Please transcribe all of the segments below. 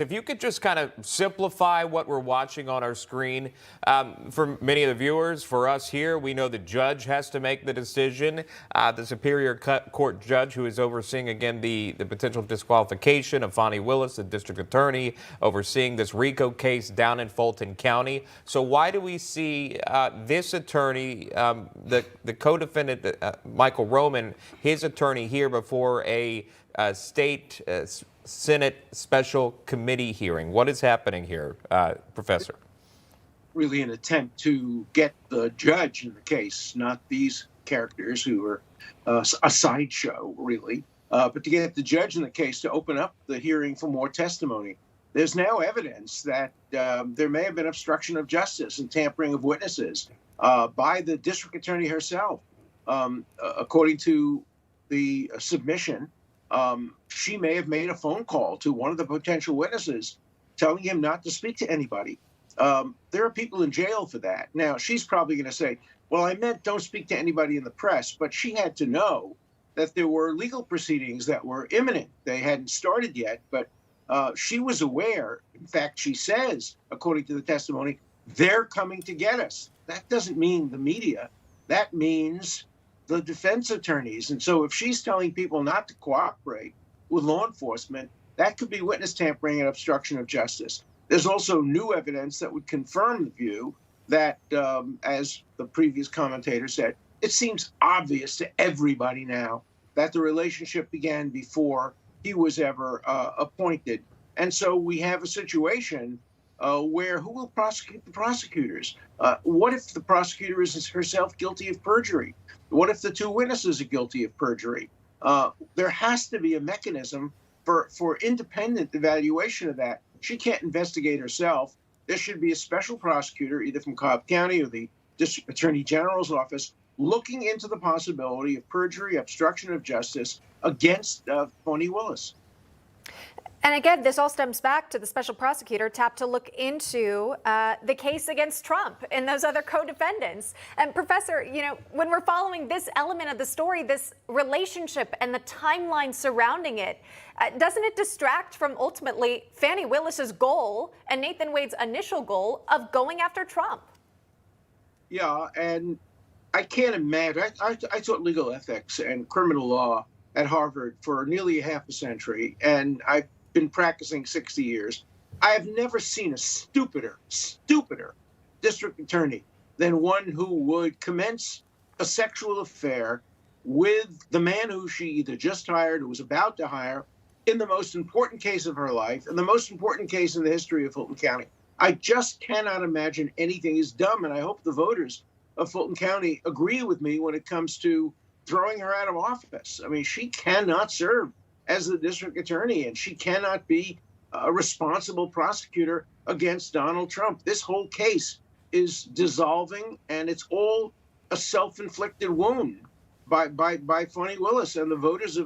If you could just kind of simplify what we're watching on our screen, for many of the viewers, for us here, we know the judge has to make the decision. The Superior Court judge who is overseeing, again, the potential disqualification of Fani Willis, the district attorney, overseeing this RICO case down in Fulton County. So why do we see this attorney, the co-defendant, Michael Roman, his attorney here before a state Senate special committee hearing? What is happening here, Professor? Really an attempt to get the judge in the case, not these characters who are a sideshow, really, but to get the judge in the case to open up the hearing for more testimony. There's now evidence that there may have been obstruction of justice and tampering of witnesses by the district attorney herself. According to the submission, she may have made a phone call to one of the potential witnesses telling him not to speak to anybody. There are people in jail for that. Now, she's probably going to say, well, I meant don't speak to anybody in the press, but she had to know that there were legal proceedings that were imminent. They hadn't started yet, but she was aware. In fact, she says, according to the testimony, they're coming to get us. That doesn't mean the media. That means the defense attorneys. And so if she's telling people not to cooperate with law enforcement, that could be witness tampering and obstruction of justice. There's also new evidence that would confirm the view that, as the previous commentator said, it seems obvious to everybody now that the relationship began before he was ever appointed. And so we have a situation where who will prosecute the prosecutors? What if the prosecutor is herself guilty of perjury? What if the two witnesses are guilty of perjury? There has to be a mechanism for independent evaluation of that. She can't investigate herself. There should be a special prosecutor, either from Cobb County or the District Attorney General's office, looking into the possibility of perjury, obstruction of justice against Fani Willis. And again, this all stems back to the special prosecutor tapped to look into the case against Trump and those other co-defendants. And Professor, you know, when we're following this element of the story, this relationship and the timeline surrounding it, doesn't it distract from ultimately Fani Willis's goal and Nathan Wade's initial goal of going after Trump? Yeah, and I can't imagine. I taught legal ethics and criminal law at Harvard for nearly half a century, and I've been practicing 60 years. I have never seen a stupider district attorney than one who would commence a sexual affair with the man who she either just hired or was about to hire in the most important case of her life and the most important case in the history of Fulton County. I just cannot imagine anything as dumb, and I hope the voters of Fulton County agree with me when it comes to throwing her out of office. I mean, she cannot serve as the district attorney, and she cannot be a responsible prosecutor against Donald Trump. This whole case is dissolving, and it's all a self-inflicted wound by Fani Willis, and the voters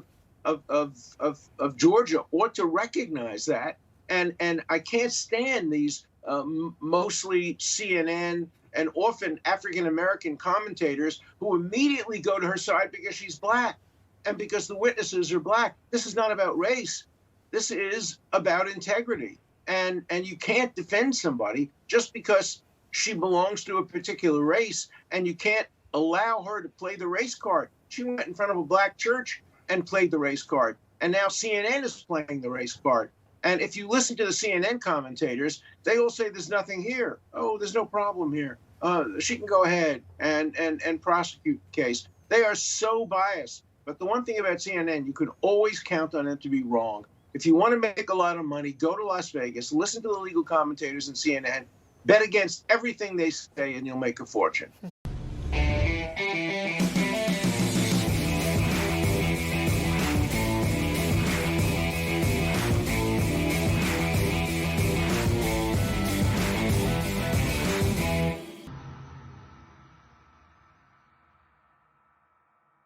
of Georgia ought to recognize that. And I can't stand these mostly CNN and often African-American commentators who immediately go to her side because she's black and because the witnesses are black. This is not about race. This is about integrity. And you can't defend somebody just because she belongs to a particular race, and you can't allow her to play the race card. She went in front of a black church and played the race card. And now CNN is playing the race card. And if you listen to the CNN commentators, they all say there's nothing here. Oh, there's no problem here. She can go ahead and prosecute the case. They are so biased. But the one thing about CNN, you can always count on them to be wrong. If you want to make a lot of money, go to Las Vegas, listen to the legal commentators in CNN, bet against everything they say, and you'll make a fortune.